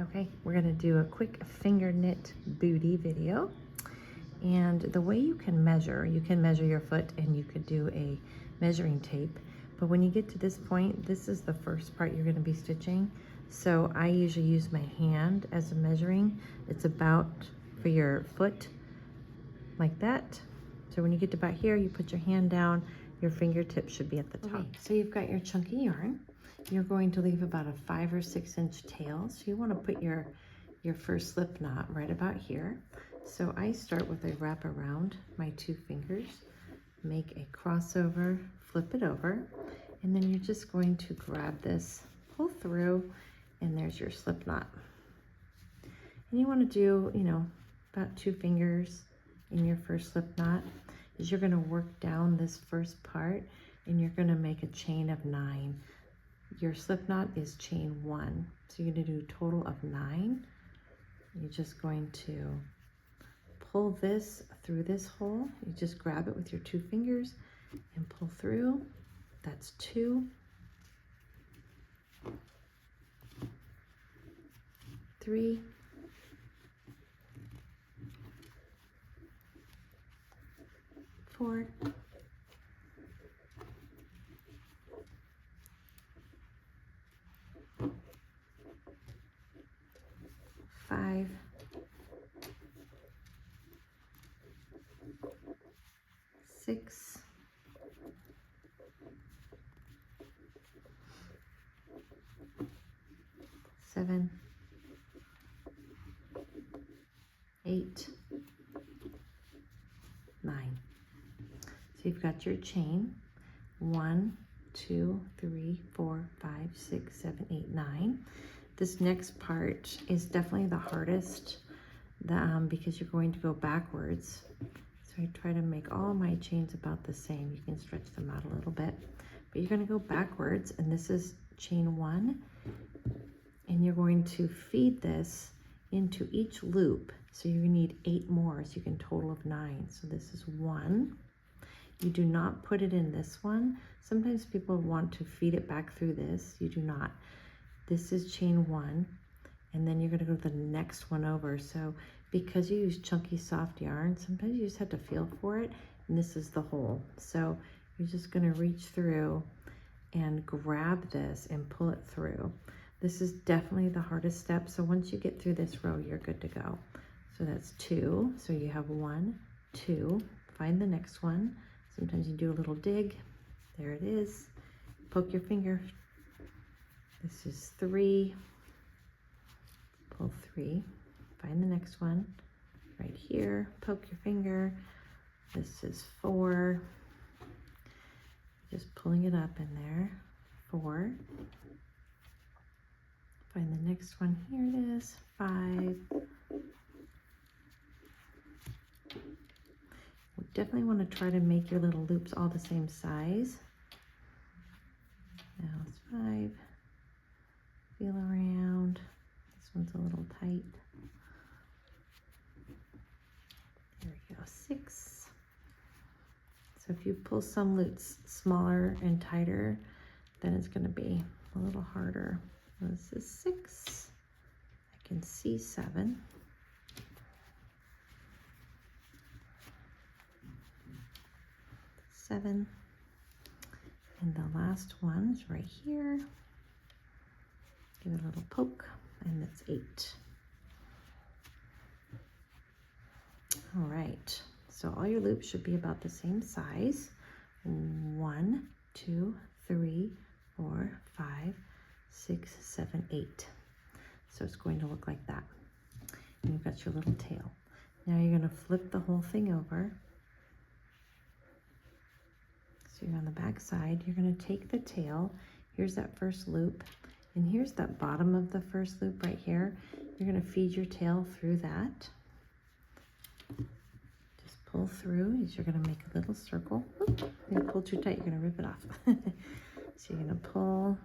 Okay, we're gonna do a quick finger knit booty video. And the way you can measure your foot and you could do a measuring tape. But when you get to this point, this is the first part you're gonna be stitching. So I usually use my hand as a measuring. It's about for your foot, like that. So when you get to about here, you put your hand down, your fingertip should be at the top. Okay, so you've got your chunky yarn. You're going to leave about a 5 or 6 inch tail. So you want to put your first slip knot right about here. So I start with a wrap around my 2 fingers, make a crossover, flip it over, and then you're just going to grab this, pull through, and there's your slip knot. And you want to do, about 2 fingers in your first slip knot, is you're going to work down this first part and you're going to make a chain of 9. Your slip knot is chain 1, so you're going to do a total of 9. You're just going to pull this through this hole. You just grab it with your 2 fingers and pull through. That's 2, 3, 4, 5, 6, 7, 8, 9. So you've got your chain, 1, 2, 3, 4, 5, 6, 7, 8, 9. This next part is definitely the hardest because you're going to go backwards. So I try to make all my chains about the same. You can stretch them out a little bit, but you're going to go backwards, and this is chain 1, and you're going to feed this into each loop. So you need 8 more, so you can total of 9. So this is 1. You do not put it in this one. Sometimes people want to feed it back through this. You do not. This is chain 1, and then you're going to go to the next one over. So because you use chunky soft yarn, sometimes you just have to feel for it, and this is the hole. So you're just going to reach through and grab this and pull it through. This is definitely the hardest step. So once you get through this row, you're good to go. So that's 2. So you have 1, 2. Find the next one. Sometimes you do a little dig. There it is. Poke your finger. This is 3. Pull 3. Find the next one. Right here. Poke your finger. This is 4. Just pulling it up in there. 4. Find the next one. Here it is. 5. We definitely want to try to make your little loops all the same size. Now it's 5. Feel around. This one's a little tight. There we go. 6. So if you pull some loops smaller and tighter, then it's going to be a little harder. This is 6. I can see 7. 7. And the last one's right here. Give it a little poke, and that's 8. All right, so all your loops should be about the same size. 1, 2, 3, 4, 5, 6, 7, 8. So it's going to look like that. And you've got your little tail. Now you're going to flip the whole thing over. So you're on the back side. You're going to take the tail. Here's that first loop. And here's that bottom of the first loop right here. You're going to feed your tail through that. Just pull through as you're going to make a little circle. Oop, if you pull too tight, you're going to rip it off. So you're going to pull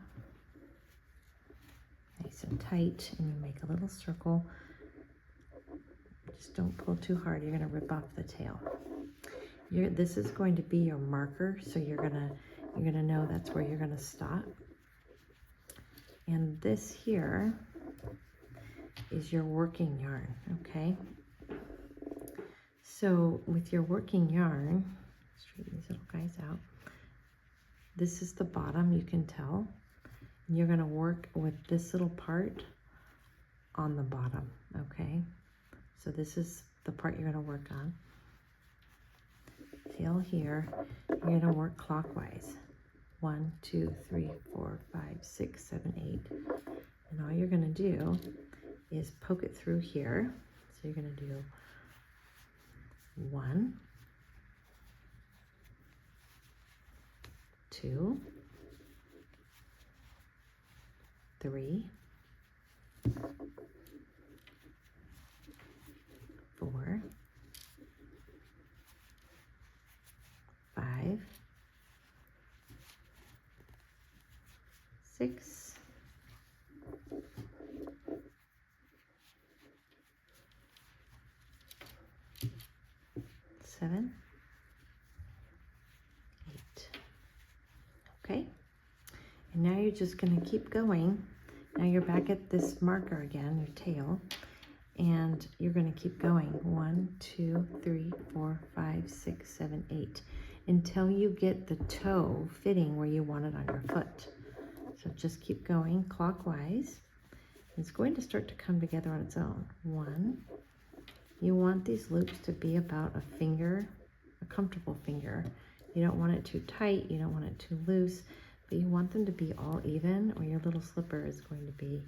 nice and tight, and you make a little circle. Just don't pull too hard. You're going to rip off the tail. This is going to be your marker, so you're gonna know that's where you're gonna stop. And this here is your working yarn, okay? So with your working yarn, straighten these little guys out. This is the bottom, you can tell. And you're gonna work with this little part on the bottom, okay? So this is the part you're gonna work on. Feel here, you're gonna work clockwise. 1, 2, 3, 4, 5, 6, 7, 8. And all you're gonna do is poke it through here. So you're gonna do 1, 2, 3, 4, 5, 6, 7, 8. Okay, and now you're just going to keep going. Now you're back at this marker again, your tail, and you're going to keep going. 1, 2, 3, 4, 5, 6, 7, 8, until you get the toe fitting where you want it on your foot. So just keep going clockwise. It's going to start to come together on its own. 1. You want these loops to be about a finger, a comfortable finger. You don't want it too tight, you don't want it too loose, but you want them to be all even, or your little slipper is going to be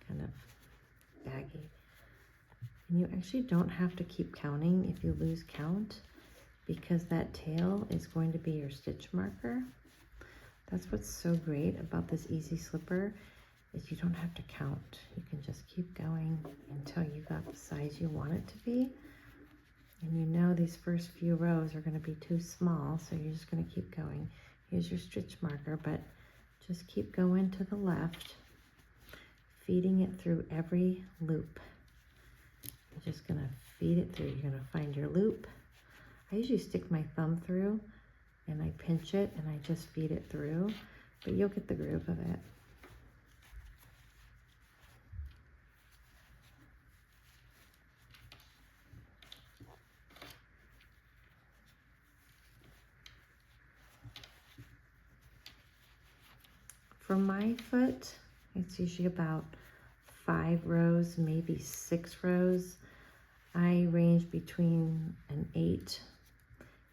kind of baggy. And you actually don't have to keep counting if you lose count, because that tail is going to be your stitch marker. That's what's so great about this easy slipper, is you don't have to count. You can just keep going until you got the size you want it to be. And you know these first few rows are going to be too small, so you're just going to keep going. Here's your stitch marker, but just keep going to the left, feeding it through every loop. You're just going to feed it through. You're going to find your loop. I usually stick my thumb through and I pinch it and I just feed it through, but you'll get the groove of it. For my foot, it's usually about 5 rows, maybe 6 rows. I range between an 8,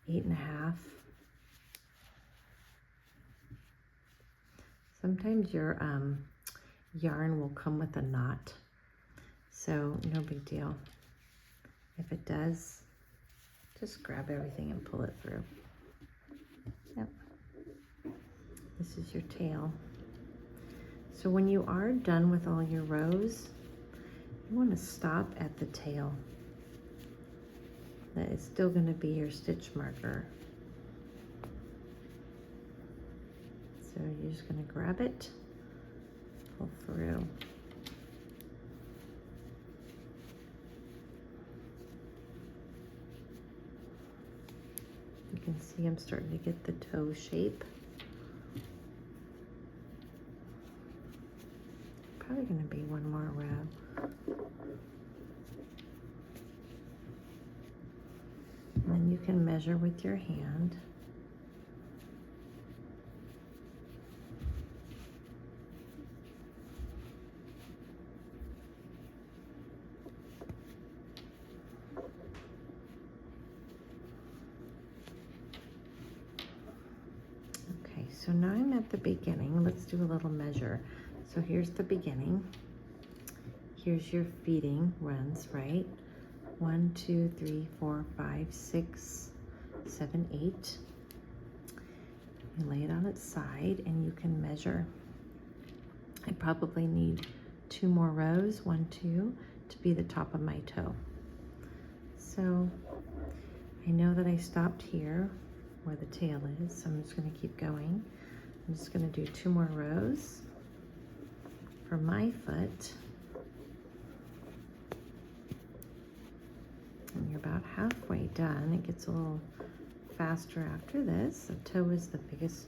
8.5. Sometimes your yarn will come with a knot, so no big deal. If it does, just grab everything and pull it through. Yep. This is your tail. So when you are done with all your rows, you want to stop at the tail. That is still going to be your stitch marker. So you're just going to grab it, pull through. You can see I'm starting to get the toe shape. Probably going to be one more row. And then you can measure with your hand. Okay, so now I'm at the beginning. Let's do a little measure. So here's the beginning. Here's your feeding runs, right? 1, 2, 3, 4, 5, 6, 7, 8. You lay it on its side and you can measure. I probably need 2 more rows, 1, 2, to be the top of my toe. So I know that I stopped here where the tail is, so I'm just going to keep going. I'm just going to do 2 more rows for my foot. And you're about halfway done. It gets a little faster after this. The toe is the biggest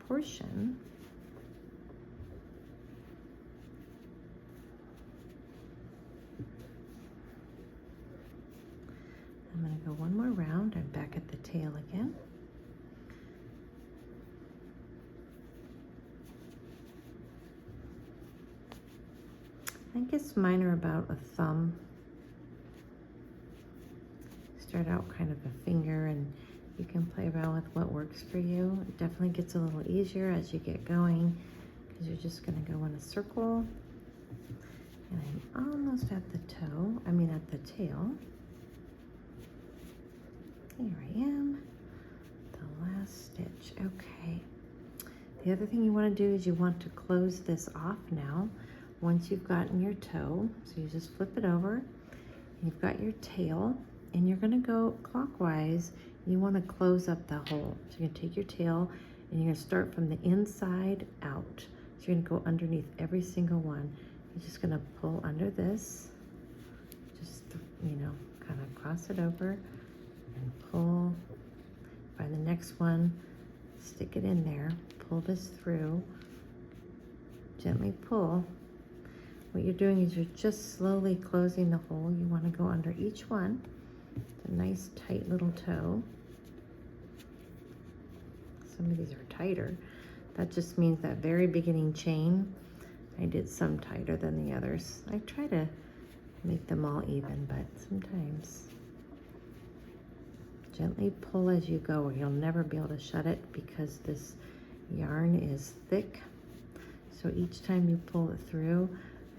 portion. I guess mine are about a thumb. Start out kind of a finger, and you can play around with what works for you. It definitely gets a little easier as you get going, because you're just going to go in a circle. And I'm almost at the toe, at the tail. Here I am, the last stitch. Okay. The other thing you want to do is you want to close this off now once you've gotten your toe. So you just flip it over, you've got your tail, and you're going to go clockwise. You want to close up the hole. So you're going to take your tail and you're going to start from the inside out. So you're going to go underneath every single one. You're just going to pull under this, just, kind of cross it over and pull. Find the next one, stick it in there, pull this through, gently pull. What you're doing is you're just slowly closing the hole. You want to go under each one. It's a nice tight little toe. Some of these are tighter. That just means that very beginning chain, I did some tighter than the others. I try to make them all even, but sometimes gently pull as you go, or you'll never be able to shut it because this yarn is thick. So each time you pull it through,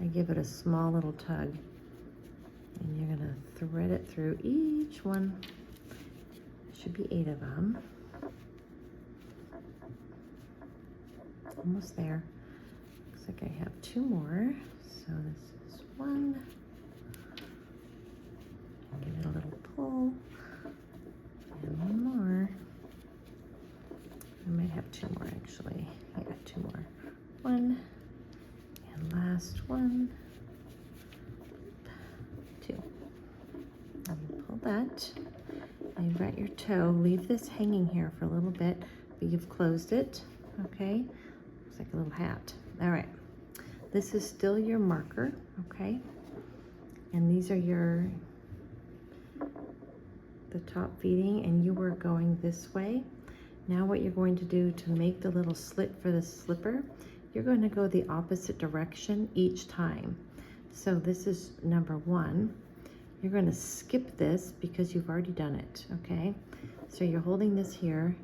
I give it a small little tug, and you're going to thread it through each one. Should be 8 of them. Almost there. Looks like I have 2 more. So this is 1. Give it a little pull. And 1 more. I might have 2 more actually. I got 2 more. 1. And last one. 2. And pull that. And you've got your toe. Leave this hanging here for a little bit, but you've closed it. Okay? Looks like a little hat. All right. This is still your marker. Okay? And these are the top feeding, and you were going this way. Now what you're going to do to make the little slit for the slipper, you're going to go the opposite direction each time. So this is number 1. You're going to skip this because you've already done it, okay? So you're holding this here.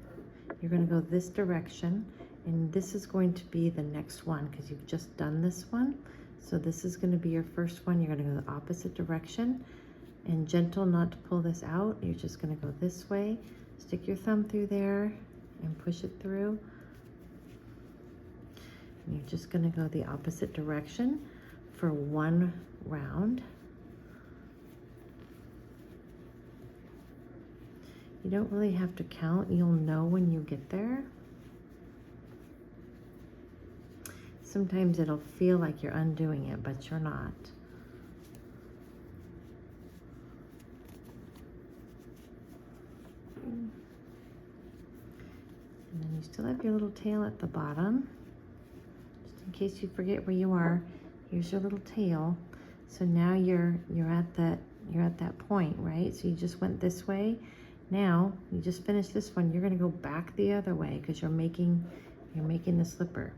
You're going to go this direction, and this is going to be the next one because you've just done this one. So this is going to be your first one. You're going to go the opposite direction, and gentle not to pull this out. You're just going to go this way. Stick your thumb through there and push it through. And you're just going to go the opposite direction for 1 round. You don't really have to count. You'll know when you get there. Sometimes it'll feel like you're undoing it, but you're not. And then you still have your little tail at the bottom. Just in case you forget where you are, here's your little tail. So now you're at that point, right? So you just went this way. Now you just finished this one. You're going to go back the other way because you're making the slipper.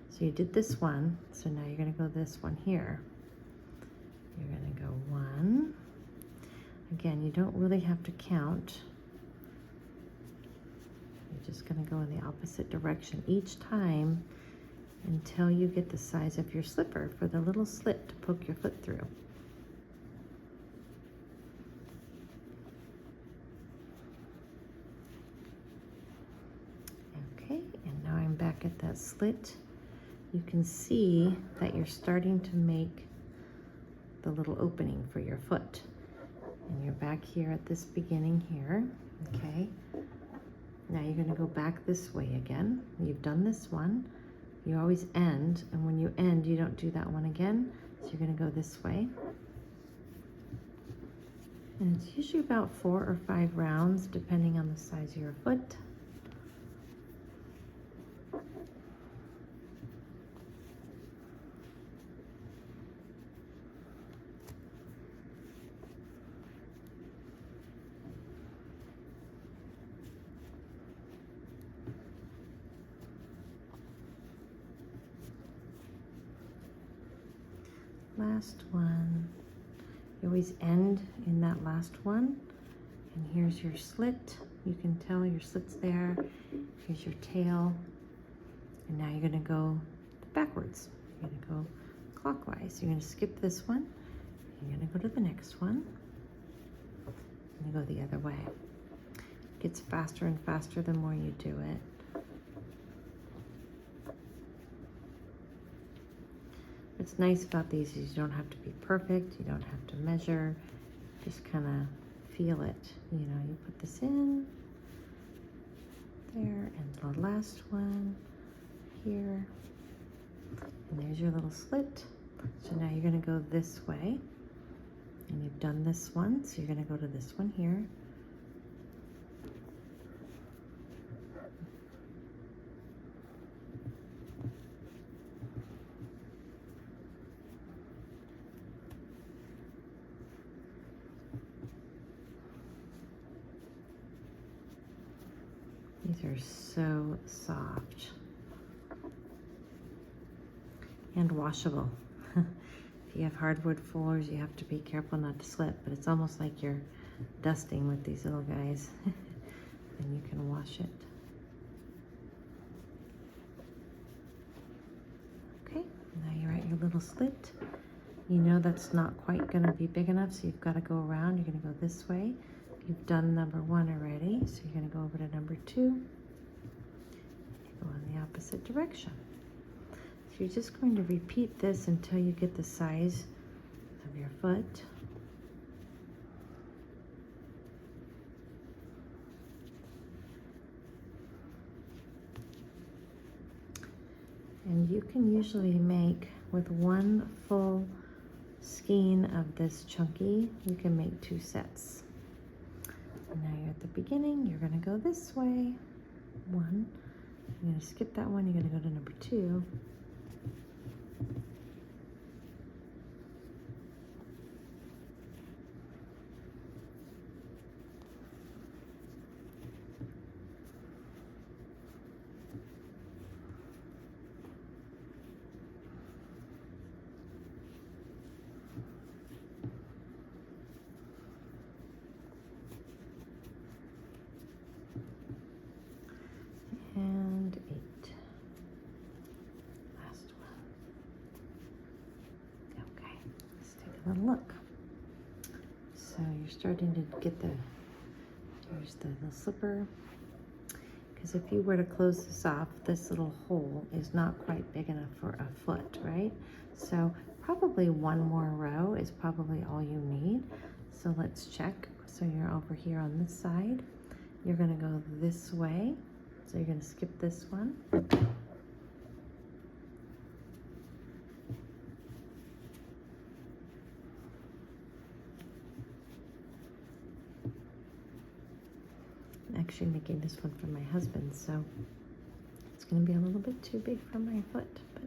So you did this one. So now you're going to go this one here. You're going to go 1. Again, you don't really have to count. You're just going to go in the opposite direction each time until you get the size of your slipper for the little slit to poke your foot through. Okay, and now I'm back at that slit. You can see that you're starting to make the little opening for your foot. And you're back here at this beginning here, okay? Now you're going to go back this way again. You've done this one. You always end, and when you end, you don't do that one again. So you're going to go this way. And it's usually about 4 or 5 rounds, depending on the size of your foot. last one. You always end in that last one. And here's your slit. You can tell your slit's there. Here's your tail. And now you're gonna go backwards. You're gonna go clockwise. You're gonna skip this one. You're gonna go to the next one. And you go the other way. It gets faster and faster the more you do it. What's nice about these is you don't have to be perfect. You don't have to measure. Just kind of feel it. You know, you put this in there, and the last one here. And there's your little slit. So now you're going to go this way. And you've done this one, so you're going to go to this one here. These are so soft and washable. If you have hardwood floors, you have to be careful not to slip, but it's almost like you're dusting with these little guys. And you can wash it. Okay, now you're at your little slit. You know that's not quite going to be big enough, so you've got to go around. You're going to go this way. You've done number 1 already, so you're going to go over to number 2. You go in the opposite direction. So you're just going to repeat this until you get the size of your foot. And you can usually make, with one full skein of this chunky, you can make 2 sets. And now you're at the beginning, you're gonna go this way. 1, you're gonna skip that one, you're gonna go to number 2. And 8. Last one. Okay, let's take a little look. So you're starting to get here's the little slipper. Because if you were to close this off, this little hole is not quite big enough for a foot, right? So probably one more row is probably all you need. So let's check. So you're over here on this side. You're gonna go this way. So you're going to skip this one. I'm actually making this one for my husband, so it's going to be a little bit too big for my foot, but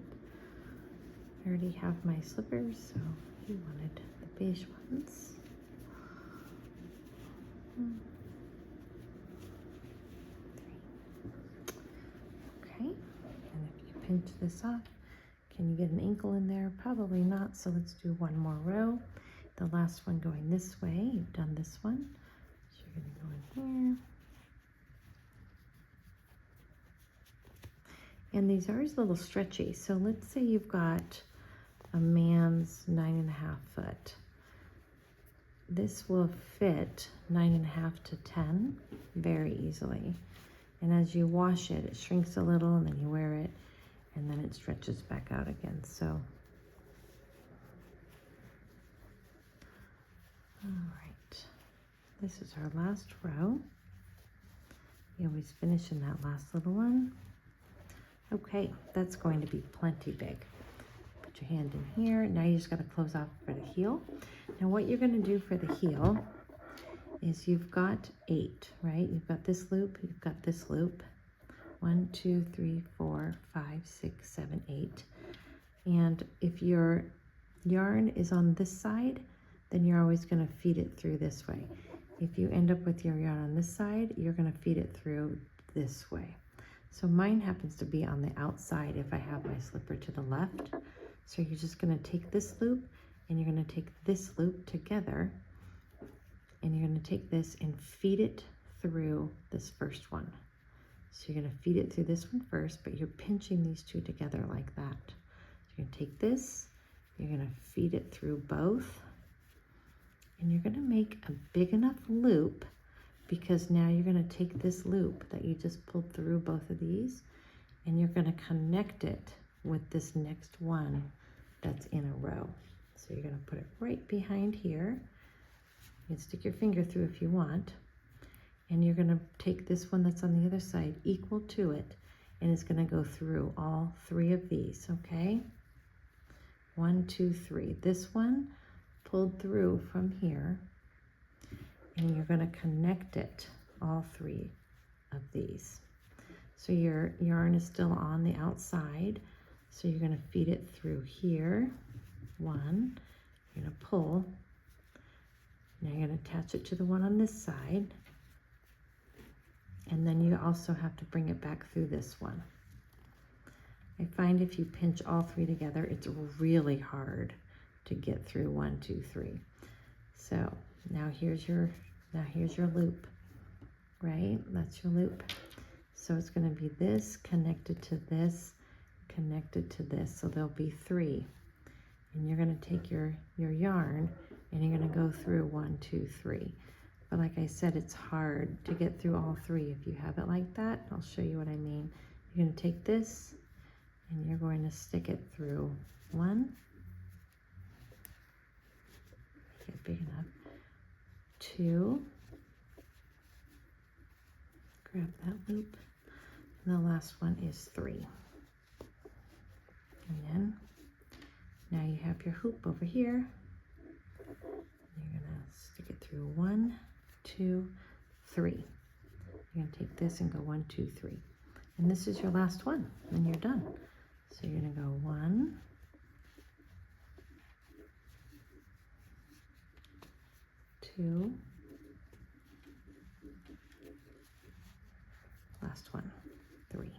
I already have my slippers, so he wanted the beige ones. Okay, and if you pinch this off, can you get an ankle in there? Probably not, so let's do one more row. The last one going this way, you've done this one. So you're gonna go in here. And these are a little stretchy. So let's say you've got a man's 9.5 foot. This will fit 9.5 to 10 very easily. And as you wash it, it shrinks a little, and then you wear it, and then it stretches back out again. So, all right, this is our last row. You always finish in that last little one. Okay, that's going to be plenty big. Put your hand in here. Now you just got to close off for the heel. Now what you're going to do for the heel is you've got 8, right? You've got this loop, you've got this loop. 1, 2, 3, 4, 5, 6, 7, 8. And if your yarn is on this side, then you're always going to feed it through this way. If you end up with your yarn on this side, you're going to feed it through this way. So mine happens to be on the outside if I have my slipper to the left. So you're just going to take this loop and you're going to take this loop together, and you're going to take this and feed it through this first one. So you're going to feed it through this one first, but you're pinching these two together like that. So you're going to take this, you're going to feed it through both, and you're going to make a big enough loop, because now you're going to take this loop that you just pulled through both of these, and you're going to connect it with this next one that's in a row. So you're going to put it right behind here. You can stick your finger through if you want, and you're going to take this one that's on the other side equal to it, and it's going to go through all three of these. Okay, 1, 2, 3. This one pulled through from here, and you're going to connect it, all three of these. So your yarn is still on the outside, so you're going to feed it through here. 1, you're going to pull, now you're going to attach it to the one on this side, and then you also have to bring it back through this one. I find if you pinch all three together, it's really hard to get through 1, 2, 3. So now here's your loop, right? That's your loop. So it's going to be this connected to this, connected to this. So there'll be 3. And you're going to take your yarn, and you're going to go through 1, 2, 3. But like I said, it's hard to get through all 3 if you have it like that. I'll show you what I mean. You're going to take this, and you're going to stick it through 1. Get big enough. 2. Grab that loop. And the last one is 3. And then now you have your hoop over here. You're gonna stick it through 1, 2, 3. You're gonna take this and go 1, 2, 3. And this is your last one, and you're done. So you're gonna go 1, 2, last one, 3.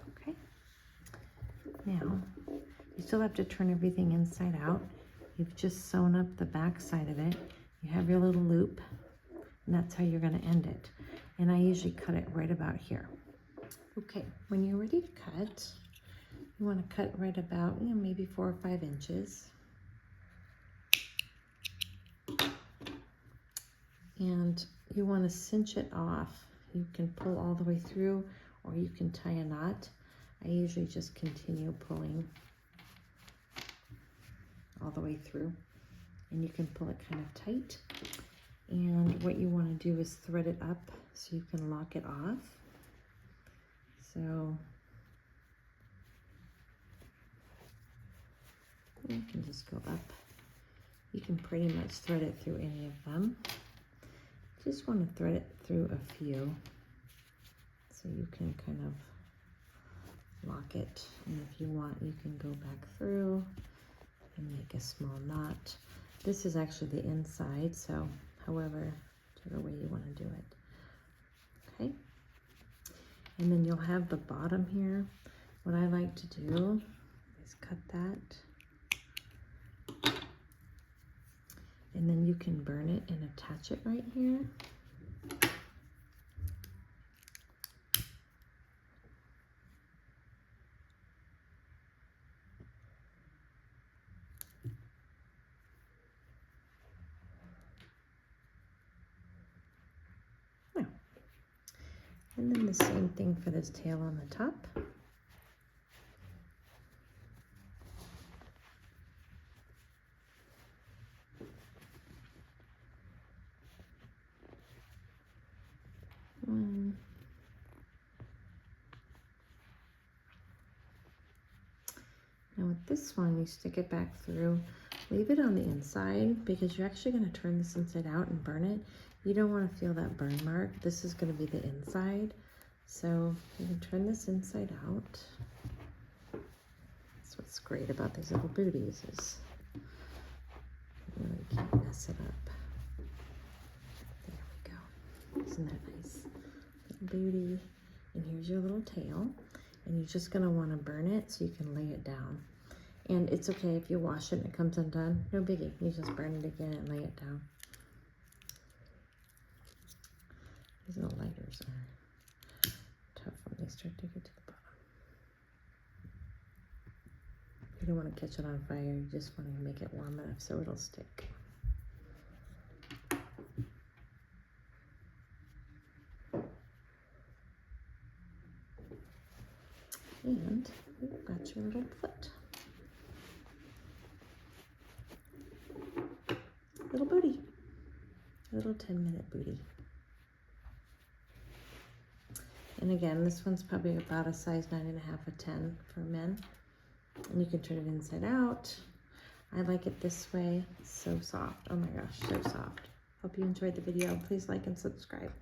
Okay. Now, you still have to turn everything inside out. You've just sewn up the back side of it. You have your little loop, and that's how you're going to end it. And I usually cut it right about here. Okay, when you're ready to cut, you want to cut right about, maybe 4 or 5 inches. And you want to cinch it off. You can pull all the way through, or you can tie a knot. I usually just continue pulling all the way through, and you can pull it kind of tight. And what you want to do is thread it up so you can lock it off. So you can just go up. You can pretty much thread it through any of them. Just want to thread it through a few so you can kind of lock it. And if you want, you can go back through and make a small knot. This is actually the inside, so whichever way you want to do it. Okay. And then you'll have the bottom here. What I like to do is cut that. And then you can burn it and attach it right here. Now, and then the same thing for this tail on the top. Now with this one, you stick it back through, leave it on the inside because you're actually going to turn this inside out and burn it. You don't want to feel that burn mark. This is going to be the inside. So you can turn this inside out. That's what's great about these little booties is you really can't mess it up. There we go. Isn't that nice? Little booty. And here's your little tail. And you're just going to want to burn it so you can lay it down. And it's okay if you wash it and it comes undone. No biggie. You just burn it again and lay it down. These little lighters are tough when they start to get to the bottom. You don't want to catch it on fire. You just want to make it warm enough so it'll stick. And you've got your little foot. Little booty. A little 10-minute booty. And again, this one's probably about a size 9.5 or 10 for men. And you can turn it inside out. I like it this way. It's so soft. Oh my gosh, so soft. Hope you enjoyed the video. Please like and subscribe.